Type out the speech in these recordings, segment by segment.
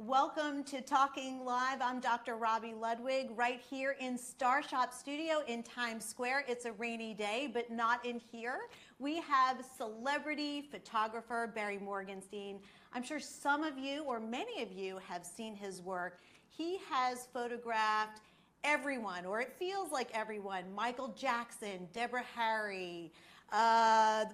Welcome to Talking Live. I'm Dr. Robi Ludwig right here in Star Shop Studio in Times Square. It's a rainy day, but not in here. We have celebrity photographer Barry Morgenstein. I'm sure some of you or many of you have seen his work. He has photographed everyone, or it feels like everyone. Michael Jackson, Deborah Harry,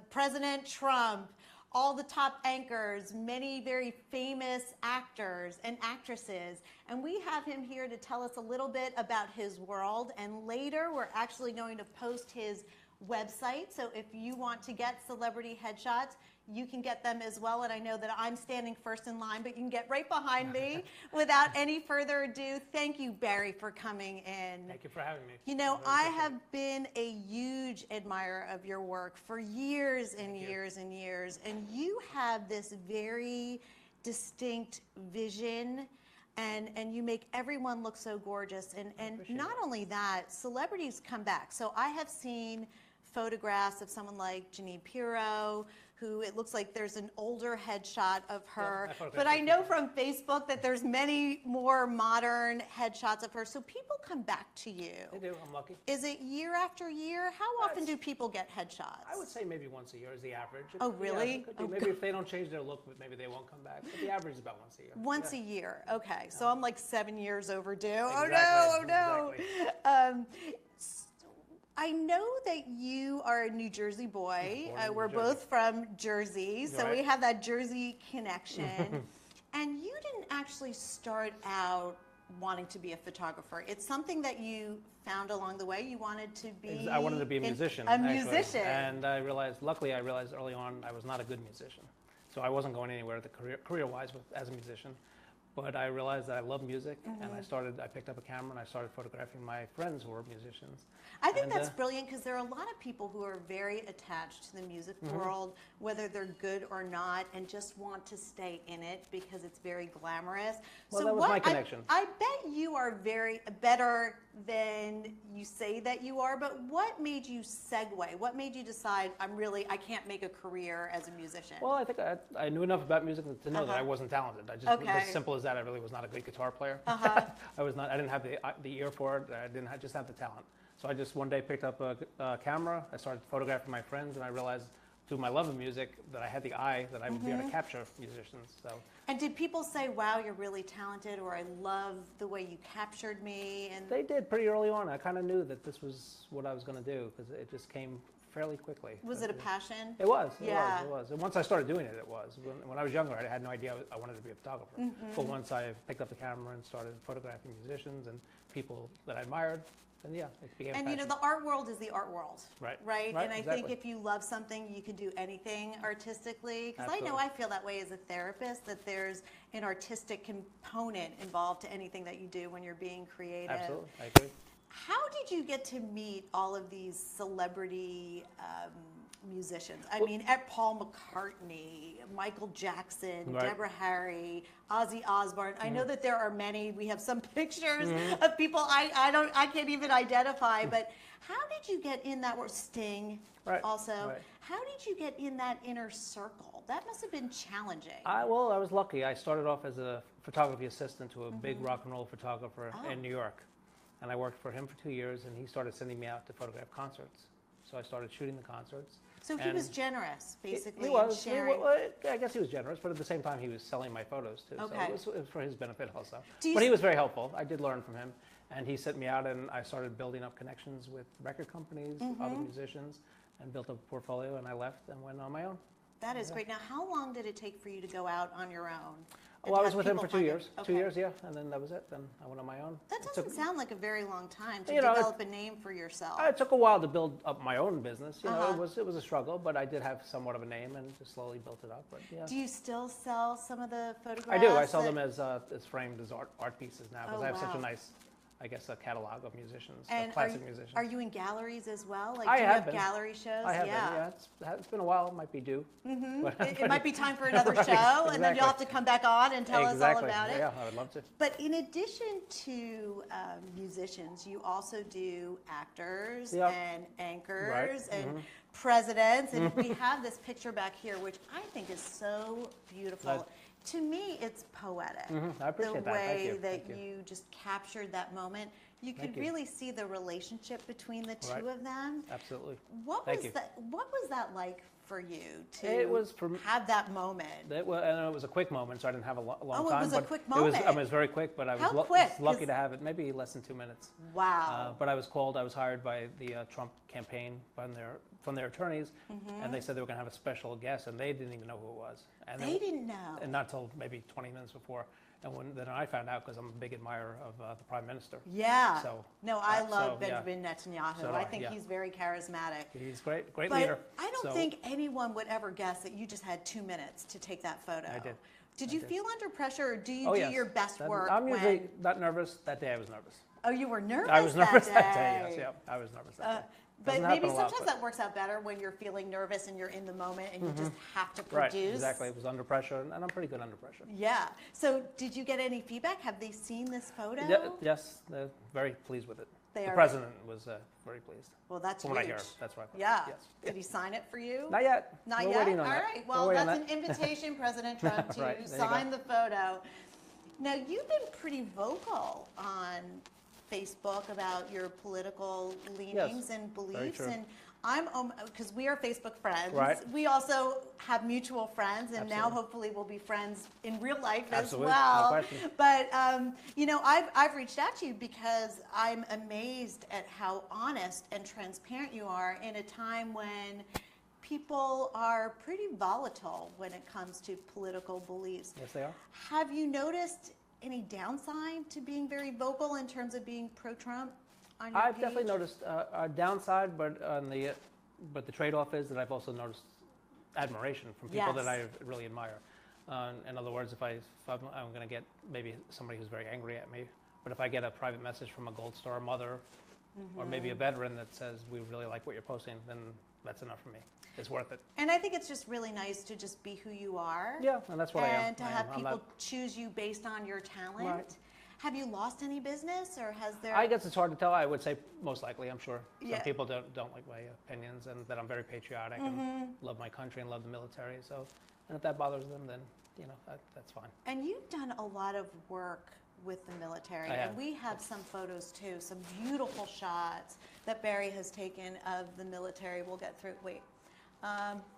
President Trump, all the top anchors, many very famous actors and actresses. And we have him here to tell us a little bit about his world. And later, we're actually going to post his website. So if you want to get celebrity headshots, you can get them as well. And I know that I'm standing first in line, but you can get right behind me. Without any further ado, thank you, Barry, for coming in. Thank you for having me. You know, I have been a huge admirer of your work for years and years and years. And you have this very distinct vision, and you make everyone look so gorgeous. And not only that, celebrities come back. So I have seen photographs of someone like Jeanine Pirro, who it looks like there's an older headshot of her. Yeah, but I know from Facebook that there's many more modern headshots of her. So people come back to you. They do, I'm lucky. Is it year after year? How often do people get headshots? I would say maybe once a year is the average. Oh, really? Yeah, maybe if they don't change their look, maybe they won't come back. But the average is about once a year. Once a year, okay. So I'm like 7 years overdue. Exactly. Oh no, Exactly. I know that you are a New Jersey boy. We're both from Jersey, so Right. we have that Jersey connection. And you didn't actually start out wanting to be a photographer. It's something that you found along the way. You wanted to be... I wanted to be a musician. Musician. And luckily I realized early on I was not a good musician. So I wasn't going anywhere career-wise as a musician. But I realized that I love music, and I picked up a camera and I started photographing my friends who were musicians. I think that's brilliant, because there are a lot of people who are very attached to the music world, whether they're good or not, and just want to stay in it because it's very glamorous. Well, so that was my connection. I bet you are better than you say that you are, but what made you segue? What made you decide, I can't make a career as a musician? Well, I think I knew enough about music to know that I wasn't talented. As simple as that, I really was not a good guitar player. I didn't have the ear for it. I didn't just have the talent. So I just one day picked up a camera. I started photographing my friends, and I realized through my love of music that I had the eye that I would be able to capture musicians. So. And did people say, wow, you're really talented, or I love the way you captured me? And they did pretty early on. I kind of knew that this was what I was going to do, because it just came fairly quickly. Was it a passion? It was. Yeah. It was. And once I started doing it, it was. When I was younger, I had no idea I wanted to be a photographer. But once I picked up the camera and started photographing musicians and people that I admired, then yeah, it became And passion. you know, the art world is the art world. Right. And I exactly. think if you love something, you can do anything artistically. Because I know I feel that way as a therapist, that there's an artistic component involved to anything that you do when you're being creative. Absolutely, I agree. How did you get to meet all of these celebrity musicians? I mean, at Paul McCartney, Michael Jackson, Deborah Harry, Ozzy Osbourne. I know that there are many. We have some pictures of people I can't even identify. But how did you get in that world? Sting, also. Right. How did you get in that inner circle? That must have been challenging. Well, I was lucky. I started off as a photography assistant to a big rock and roll photographer in New York. And I worked for him for 2 years, and he started sending me out to photograph concerts. So I started shooting the concerts. So he was generous, basically. He was. Sharing. I guess he was generous, but at the same time, he was selling my photos too. Okay. So it was for his benefit also. But he was very helpful. I did learn from him. And he sent me out, and I started building up connections with record companies, other musicians, and built up a portfolio, and I left and went on my own. That is great. Now, how long did it take for you to go out on your own? Well, I was with him for 2 years. 2 years, yeah, and then that was it. Then I went on my own. That doesn't sound like a very long time to develop a name for yourself. It took a while to build up my own business. You know, it was a struggle, but I did have somewhat of a name and just slowly built it up. But yeah. Do you still sell some of the photographs? I do. I sell them as framed as art pieces now, because I have such a nice, I guess, a catalog of musicians, and classic musicians. Are you in galleries as well? Like, I do you have have gallery shows? I have been, yeah. It's been a while. It might be due. It might be time for another show, and then you'll have to come back on and tell us all about it. Yeah, I would love to. But in addition to musicians, you also do actors and anchors and presidents. And we have this picture back here, which I think is so beautiful. To me, it's poetic. I appreciate the that. Thank way you. that Thank you. you just captured that moment. You could Thank you. really see the relationship between the two Right. of them. Absolutely. What Thank was you. that? What was that like for you to It was for me. have that moment? And it was a quick moment, so I didn't have a long Oh, it time. was a but quick It was, moment. I mean, it was very quick, but I was, How quick? was lucky 'Cause- to have it, maybe less than 2 minutes. Wow. But I was called. I was hired by the Trump campaign from their attorneys, and they said they were going to have a special guest, and they didn't even know who it was. And They didn't know. And not until maybe 20 minutes before. And then I found out, because I'm a big admirer of the Prime Minister. Yeah. So, no, I so, love yeah. Benjamin Netanyahu. So do I I, think yeah. he's very charismatic. He's great But leader. I don't So think anyone would ever guess that you just had 2 minutes to take that photo. I did. Did I you did. feel under pressure, or do you Oh, do yes. your best work? I'm usually when... not nervous. That day I was nervous. Oh, you were nervous. I was nervous that day. day. Yes, yeah, I was nervous that day. But Doesn't maybe happen a lot, sometimes but- that works out better when you're feeling nervous and you're in the moment and you just have to Right, produce. exactly. It was under pressure, and I'm pretty good under pressure. Yeah. So did you get any feedback? Have they seen this photo? Yeah, yes, they're very pleased with it. They The are. president was very pleased. Well, that's From what I huge. hear, that's right. Yeah. Yes. Did he sign it for you? Not yet. Not We're yet? waiting on All that. right. We're Well, waiting on that's an that. invitation, President Trump, to Right, there you sign go. the photo. Now, you've been pretty vocal on Facebook about your political leanings and beliefs. true. And I'm, because we are Facebook friends. Right. We also have mutual friends, and now Absolutely. hopefully we'll be friends in real life Absolutely, as well. no question. But, you know, I've reached out to you because I'm amazed at how honest and transparent you are in a time when people are pretty volatile when it comes to political beliefs. Yes, they are. Have you noticed any downside to being very vocal in terms of being pro-Trump on your I've page? definitely noticed a downside, but the trade-off is that I've also noticed admiration from people Yes. that I really admire. In other words, if I'm going to get maybe somebody who's very angry at me, but if I get a private message from a Gold Star mother, or maybe a veteran that says, we really like what you're posting, then that's enough for me. It's worth it. And I think it's just really nice to just be who you are. Yeah, and that's what I am. And to I am. have I'm people not- choose you based on your talent. Right. Have you lost any business, or has there? I guess it's hard to tell. I would say most likely, I'm sure. Yeah. Some people don't like my opinions, and that I'm very patriotic and love my country and love the military. So, and if that bothers them, then that's fine. And you've done a lot of work with the military, I have. and we have some photos too, some beautiful shots that Barry has taken of the military. We'll get through.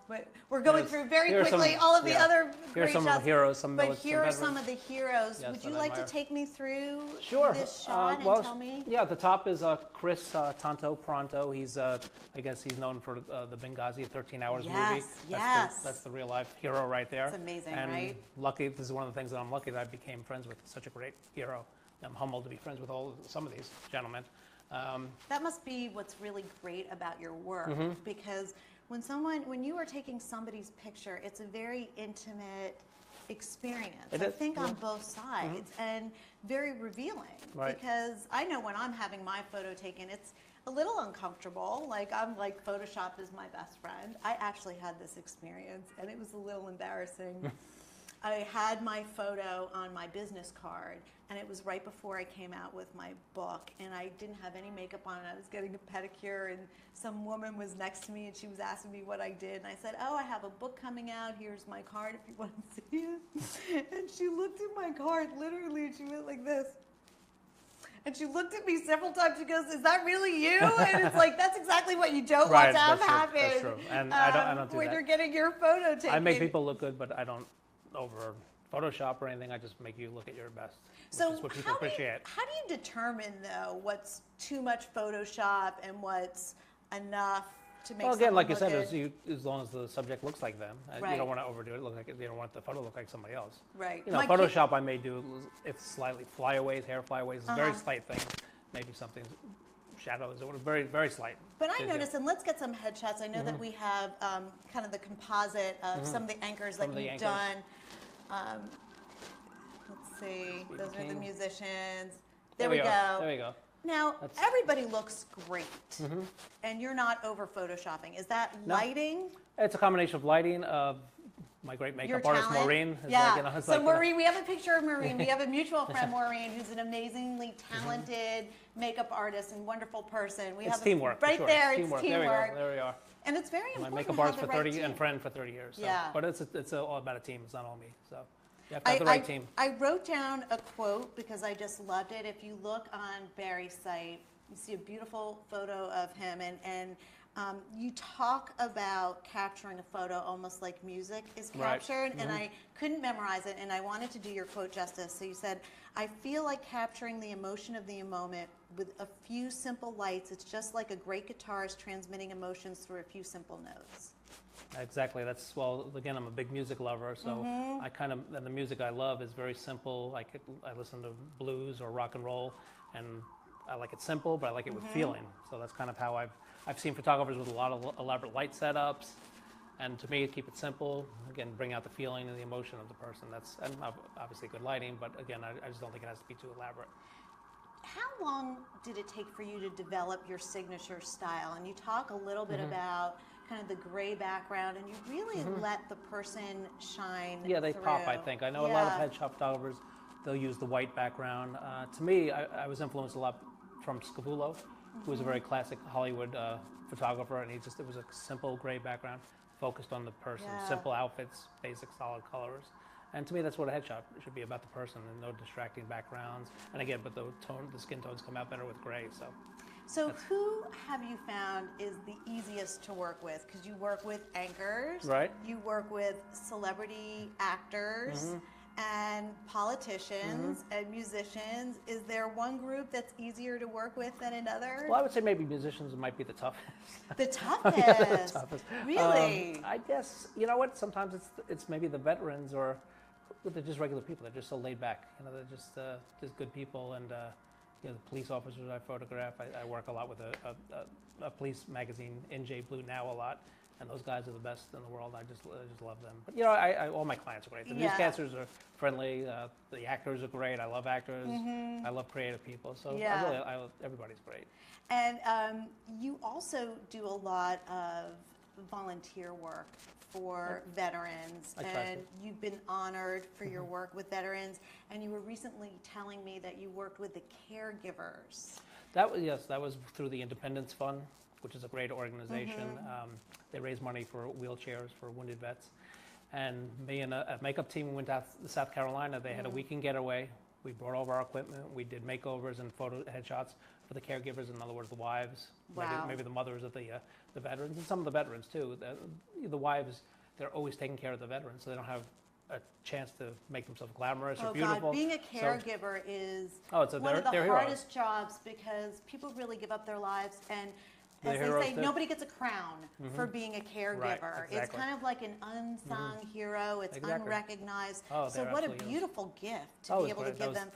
But we're going through very Here's quickly some- all of the yeah. other Here's great some shots. of the heroes, some But military here are veterans. some of the heroes. Yes, Would you that I like to admire. take me through Sure. this shot and well, tell me? Yeah, at the top is Chris Tanto Pronto. He's, I guess he's known for the Benghazi 13 Hours movie. Yes, yes. That's the real life hero right there. It's amazing, and right? Lucky, this is one of the things that I'm lucky that I became friends with such a great hero. I'm humbled to be friends with some of these gentlemen. That must be what's really great about your work, Mm-hmm. because when you are taking somebody's picture, it's a very intimate experience. It I is, think yeah. on both sides, and very revealing. Right. Because I know when I'm having my photo taken, it's a little uncomfortable. I'm like, Photoshop is my best friend. I actually had this experience, and it was a little embarrassing. I had my photo on my business card, and it was right before I came out with my book, and I didn't have any makeup on, and I was getting a pedicure, and some woman was next to me, and she was asking me what I did, and I said, oh, I have a book coming out, here's my card if you want to see it. And she looked at my card, literally, and she went like this. And she looked at me several times. She goes, "Is that really you?" And it's like, that's exactly what you don't want Right, to have that's true, happen. that's true. And I don't do when that. you're getting your photo taken. I make people look good, but I don't over Photoshop or anything. I just make you look at your best, which is what people appreciate. How do you determine, though, what's too much Photoshop and what's enough to make Well, again, someone like you look said, good? as long as the subject looks like them. You Right. don't want to overdo it. Look like you don't want the photo to look like somebody else. Right. You know, My Photoshop I may do if slightly flyaways, hair flyaways. It's a very Uh-huh. slight thing. Maybe something shadows or very very slight. But I Yeah. noticed, and let's get some headshots. I know that we have kind of the composite of some of the anchors that of the you've anchors. done. Let's see. Stephen Those are the King. musicians. There we go. There you go. Now, That's- everybody looks great, and you're not over Photoshopping. Is that No. lighting? It's a combination of lighting of my great Your makeup artist talent? Maureen. It's Yeah. like, you know, it's So like, you know, Maureen, we have a picture of Maureen. We have a mutual friend, Maureen, who's an amazingly talented makeup artist and wonderful person. We it's have teamwork. for right sure. there. It's teamwork. teamwork. There we go. And it's very My important makeup to have artist the for right 30 team. and friend for 30 years. So. Yeah. But it's all about a team. It's not all me. So. You have to have the right team. I wrote down a quote because I just loved it. If you look on Barry's site, you see a beautiful photo of him, and you talk about capturing a photo almost like music is captured, and I couldn't memorize it, and I wanted to do your quote justice. So you said, "I feel like capturing the emotion of the moment with a few simple lights. It's just like a great guitarist transmitting emotions through a few simple notes." Exactly. That's, well, again, I'm a big music lover, so I kind of, and the music I love is very simple. I listen to blues or rock and roll, and I like it simple, but I like it with feeling. So that's kind of how I've seen photographers with a lot of elaborate light setups, and to me, keep it simple. Again, bring out the feeling and the emotion of the person. That's, and obviously good lighting, but again, I just don't think it has to be too elaborate. How long did it take for you to develop your signature style? And you talk a little bit about kind of the gray background, and you really let the person shine Yeah, they through. pop, I think. I know a lot of headshot photographers, they'll use the white background. To me, I was influenced a lot from Scavullo, who was a very classic Hollywood photographer, and it was a simple gray background, focused on the person, simple outfits, basic solid colors. And to me, that's what a headshot should be, about the person, and no distracting backgrounds. And again, but the skin tones come out better with gray. So who have you found is the easiest to work with? Because you work with anchors, right? You work with celebrity actors and politicians and musicians. Is there one group that's easier to work with than another? Well, I would say maybe musicians might be the toughest. The toughest? Yeah, the toughest. Really? I guess, you know what, sometimes it's maybe the veterans, or they're just regular people. They're just so laid back. You know, they're just good people. And you know, the police officers I photograph, I work a lot with a police magazine, NJ Blue Now, a lot, and those guys are the best in the world. I just love them. But you know, all my clients are great. The newscasters are friendly. The actors are great. I love actors. I love creative people. So everybody's great. And you also do a lot of volunteer work for veterans, and you've been honored for your work with veterans, and you were recently telling me that you worked with the caregivers. That was through the Independence Fund, which is a great organization. They raise money for wheelchairs for wounded vets, and me and a makeup team went out to South Carolina. They had a weekend getaway. We brought over our equipment. We did makeovers and photo headshots for the caregivers, in other words, the wives, maybe the mothers of the veterans, and some of the veterans too. The wives, they're always taking care of the veterans, so they don't have a chance to make themselves glamorous or beautiful. God, being a caregiver is one of the hardest jobs, because people really give up their lives, and as they say, nobody gets a crown for being a caregiver. Right, exactly. It's kind of like an unsung hero. It's unrecognized. So what a beautiful gift to be able to give them.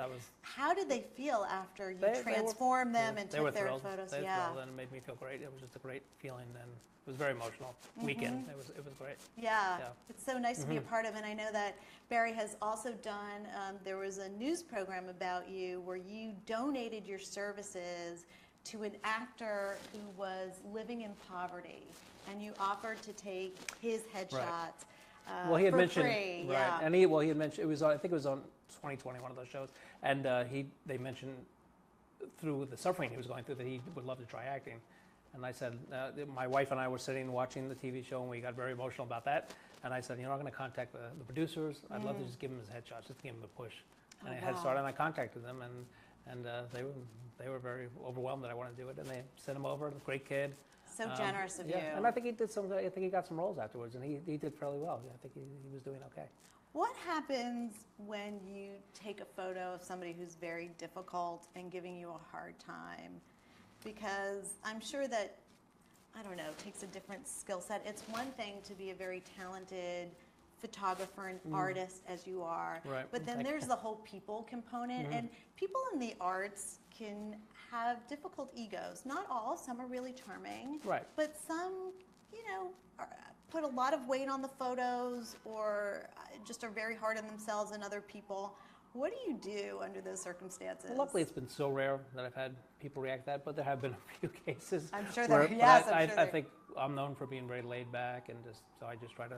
How did they feel after you transformed them and took their photos? They were thrilled, and it made me feel great. It was just a great feeling, and it was very emotional weekend. It was great. Yeah, it's so nice to be a part of, and I know that Barry has also done, there was a news program about you where you donated your services to an actor who was living in poverty, and you offered to take his headshots well, he had for mentioned, free. And he had mentioned, it was on, I think it was on 2020, one of those shows, and they mentioned through the suffering he was going through that he would love to try acting. And I said, my wife and I were sitting watching the TV show, and we got very emotional about that. And I said, you know, I'm going to contact the producers. I'd love to just give him his headshots, just to give him a push. And I had started, and I contacted them, and they were very overwhelmed that I wanted to do it, and they sent him over. Great kid. So generous of you. And I think he did I think he got some roles afterwards, and he did fairly well. I think he was doing okay. What happens when you take a photo of somebody who's very difficult and giving you a hard time? Because I'm sure that, I don't know, it takes a different skill set. It's one thing to be a very talented photographer and artist as you are, but then there's the whole people component, and people in the arts can have difficult egos. Not all, some are really charming, but some, you know, put a lot of weight on the photos, or just are very hard on themselves and other people. What do you do under those circumstances? Well, luckily, it's been so rare that I've had people react to that, but there have been a few cases. I'm sure there. Yes, I'm sure I think I'm known for being very laid back, and so I just try to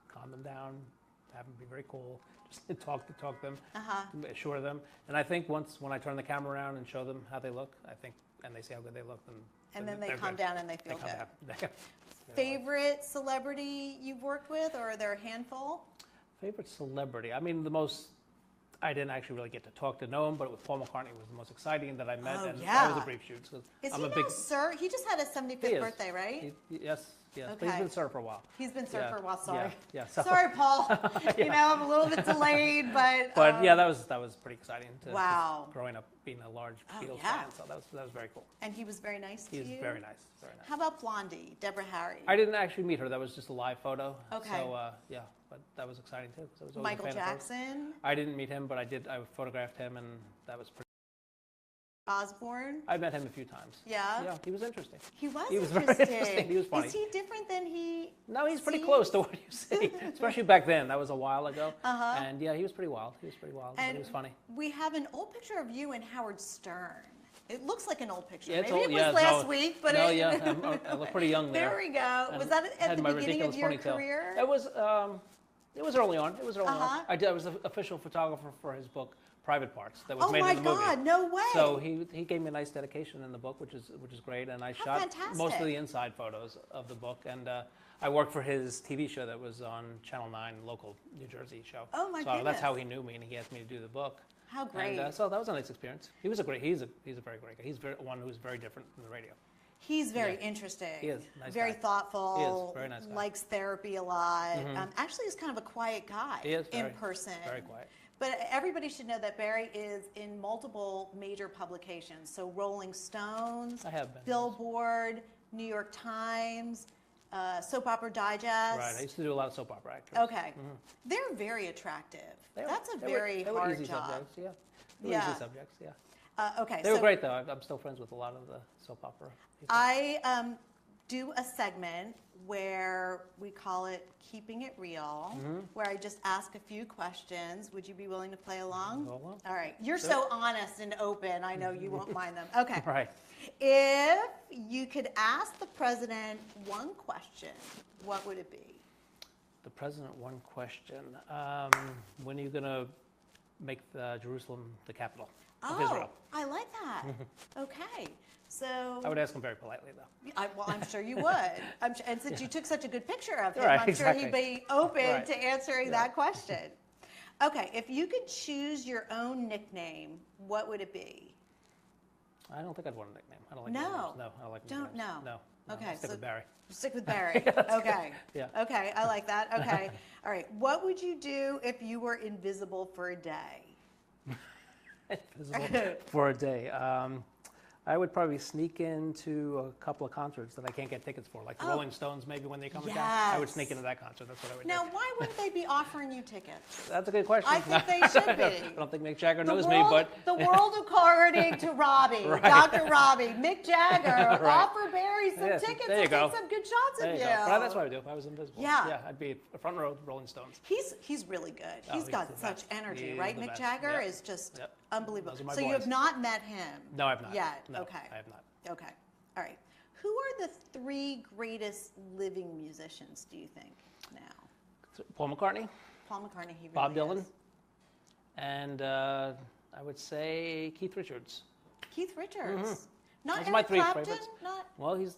calm them down, have them be very cool, just talk to them, assure them. And I think when I turn the camera around and show them how they look, and they see how good they look, then they calm down and they feel good. Favorite celebrity you've worked with, or are there a handful? Favorite celebrity? I mean, I didn't actually really get to talk to know him, but with Paul McCartney was the most exciting that I met, and that was a brief shoot. Is he now Sir? He just had his 75th birthday, right? Yes. Okay. But he's been Sir for a while. He's been Sir for a while. Sorry. Yeah. Sorry, Paul. You know, I'm a little bit delayed, but. Yeah, that was pretty exciting. Wow. Growing up being a large Beatles fan, so that was very cool. And he was very nice to you. He was very nice. Very nice. How about Blondie, Deborah Harry? I didn't actually meet her. That was just a live photo. Okay. So but that was exciting too. I was always Michael a fan Jackson. I didn't meet him, but I photographed him, and that was pretty. Osborne. I met him a few times. Yeah. Yeah, he was interesting. He was very interesting. He was funny. Is he different than he? No, he's pretty close to what you see, especially back then. That was a while ago. And yeah, he was pretty wild. But he was funny. We have an old picture of you and Howard Stern. It looks like an old picture. Yeah, Maybe it was last week, but I look pretty young there. There we go. Was that at the beginning of your career? It was early on. I was the official photographer for his book Private Parts that was made in the movie. Oh my God, no way. So he gave me a nice dedication in the book, which is great, and I shot fantastic. Most of the inside photos of the book, and I worked for his TV show that was on Channel 9, local New Jersey show. Oh my goodness. So that's how he knew me, and he asked me to do the book. How great. And so that was a nice experience. He's a very great guy. He's one who's very different from the radio. He's very interesting. He is. Nice very guy. thoughtful. He is. Very nice guy. Likes therapy a lot. Actually, he's kind of a quiet guy. He is. In person. Very quiet. But everybody should know that Barry is in multiple major publications. So Rolling Stones, I have been. Billboard, New York Times, Soap Opera Digest. Right. I used to do a lot of soap opera actors. Okay. They're very attractive. That's a very hard easy job. Subjects, yeah. Easy subjects, yeah. Okay. They were great, though. I'm still friends with a lot of the soap opera people. I do a segment where we call it Keeping It Real, where I just ask a few questions. Would you be willing to play along? Go along. All right. You're so honest and open. I know you won't mind them. Okay. Right. If you could ask the president one question, what would it be? The president, one question. When are you going to make Jerusalem the capital of Israel? I like that. Okay. So I would ask him very politely, though. Well, I'm sure you would. And since you took such a good picture of him, Right, I'm exactly. sure he'd be open Right. to answering that question. Okay, if you could choose your own nickname, what would it be? I don't think I'd want a nickname. I don't like No. nicknames. No, I don't like nicknames. No. Okay. Okay, Stick with Barry. Stick with Barry. Okay. Yeah. Okay, I like that. Okay. All right. What would you do if you were invisible for a day? Invisible for a day. I would probably sneak into a couple of concerts that I can't get tickets for, like the Rolling Stones, maybe when they come to town. I would sneak into that concert. That's what I would do. Now, why wouldn't they be offering you tickets? That's a good question. I think they should be. I don't think Mick Jagger knows me, but The world according to Robbie, Right. Dr. Robbie, Mick Jagger, offer Barry some Yes, tickets there you and go. take some good shots there of you you. go. But that's what I would do if I was invisible. Yeah. Yeah, I'd be a front row of the Rolling Stones. He's really good. He's he's got the such best. energy, He right? is the Mick best. Jagger Yep. is just Yep. unbelievable. Those are my So you have boys. not met him No, I've not. yet. No, Okay. I have not. Okay. All right. Who are the 3 greatest living musicians, do you think, now? Paul McCartney, Paul McCartney, he really Bob Dylan, is. and I would say Keith Richards. Keith Richards. Not Those Eric are my 3 Clapton? favorites. Not. Well, he's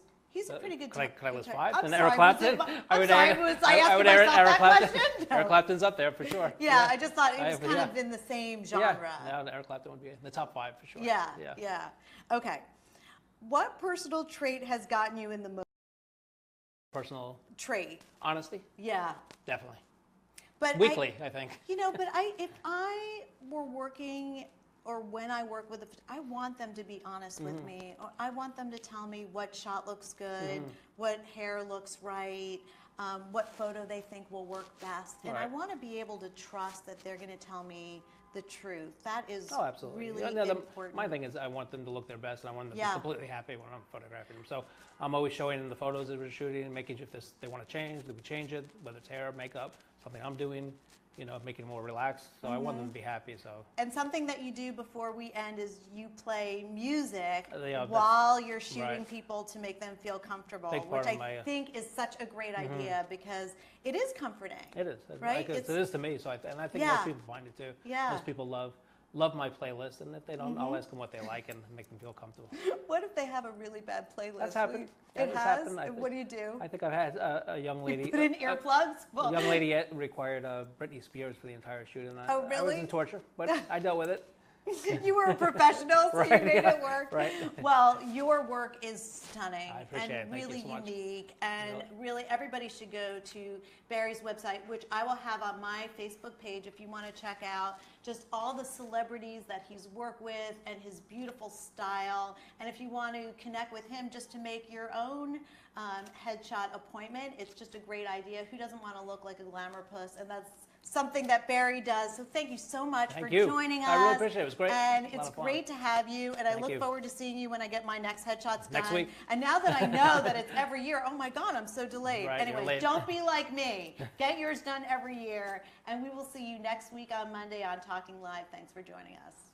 A pretty good. Can I list 5? I'm And sorry, Eric Clapton. was I asking would myself Eric that Clapton. question? No. Eric Clapton's up there for sure. Yeah, I just thought it was Yeah. kind of in the same genre. Yeah, no, Eric Clapton would be in the top 5 for sure. Yeah. Okay. What personal trait has gotten you in the most? Personal Trait. honesty, Yeah. definitely. But Weekly, I think. You know, but if I were working or when I work with I want them to be honest with me. Or I want them to tell me what shot looks good, what hair looks right, what photo they think will work best. And I Right. want to be able to trust that they're going to tell me the truth. That is Absolutely. really Yeah, important. My thing is I want them to look their best, and I want them to Yeah. be completely happy when I'm photographing them. So I'm always showing them the photos that we're shooting and making sure if they want to change, that we change it, whether it's hair, makeup, something I'm doing, making it more relaxed. So I want them to be happy. So And something that you do before we end is you play music Yeah, while you're shooting right. people to make them feel comfortable, Big part which of I my, think is such a great idea because it is comforting. it is. Right? It is to me. So I think Yeah. most people find it too. Yeah. Most people love love my playlist, and if they don't, I'll ask them what they like and make them feel comfortable. What if they have a really bad playlist? That's happened. It That's has? happened. What do you do? I think I've had a young lady. Put in earplugs? A young lady required Britney Spears for the entire shoot, and Oh, really? I was in torture, but I dealt with it. You were a professional, so Right, you made yeah, it work. right. Well, your work is stunning I appreciate and it. Thank you really so much. unique, and really everybody should go to Barry's website, which I will have on my Facebook page if you want to check out just all the celebrities that he's worked with and his beautiful style. And if you want to connect with him just to make your own headshot appointment, it's just a great idea. Who doesn't want to look like a glamour puss? And that's something that Barry does. So thank you so much for joining us. I really appreciate it. It was great. And it's great to have you. And I look forward to seeing you when I get my next headshots done. Next week. And now that I know that it's every year, oh my God, I'm so delayed. Right, Anyway, don't be like me. Get yours done every year. And we will see you next week on Monday on Talking Live. Thanks for joining us.